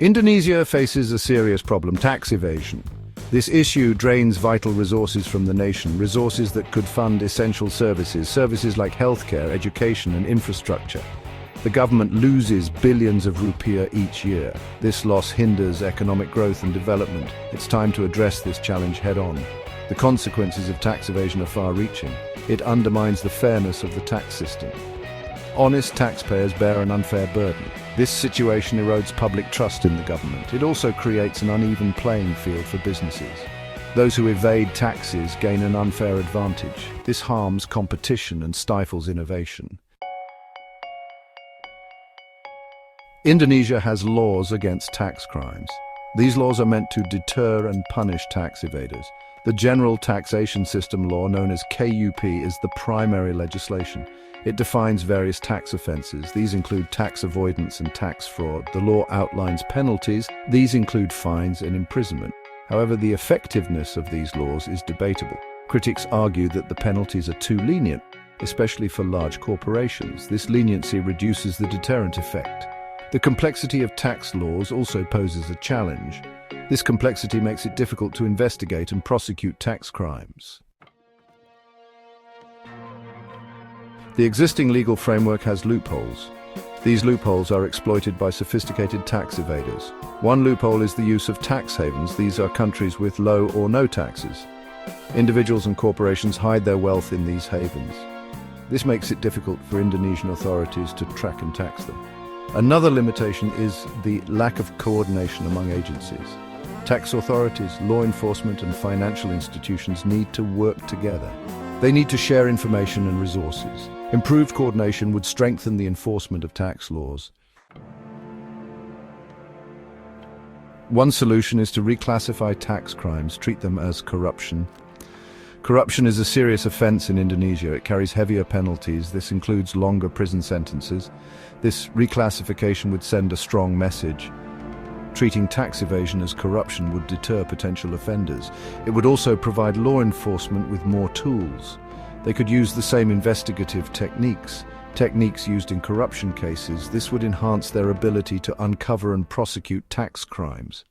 Indonesia faces a serious problem: tax evasion. This issue drains vital resources from the nation, resources that could fund essential services like healthcare, education and infrastructure. The government loses billions of rupiah each year. This loss hinders economic growth and development. It's time to address this challenge head-on. The consequences of tax evasion are far-reaching. It undermines the fairness of the tax system. Honest taxpayers bear an unfair burden. This situation erodes public trust in the government. It also creates an uneven playing field for businesses. Those who evade taxes gain an unfair advantage. This harms competition and stifles innovation. Indonesia has laws against tax crimes. These laws are meant to deter and punish tax evaders. The General Taxation System Law, known as KUP, is the primary legislation. It defines various tax offences. These include tax avoidance and tax fraud. The law outlines penalties. These include fines and imprisonment. However, the effectiveness of these laws is debatable. Critics argue that the penalties are too lenient, especially for large corporations. This leniency reduces the deterrent effect. The complexity of tax laws also poses a challenge. This complexity makes it difficult to investigate and prosecute tax crimes. The existing legal framework has loopholes. These loopholes are exploited by sophisticated tax evaders. One loophole is the use of tax havens. These are countries with low or no taxes. Individuals and corporations hide their wealth in these havens. This makes it difficult for Indonesian authorities to track and tax them. Another limitation is the lack of coordination among agencies. Tax authorities, law enforcement and financial institutions need to work together. They need to share information and resources. Improved coordination would strengthen the enforcement of tax laws. One solution is to reclassify tax crimes, treat them as corruption. Corruption is a serious offense in Indonesia. It carries heavier penalties. This includes longer prison sentences. This reclassification would send a strong message. Treating tax evasion as corruption would deter potential offenders. It would also provide law enforcement with more tools. They could use the same investigative techniques used in corruption cases. This would enhance their ability to uncover and prosecute tax crimes.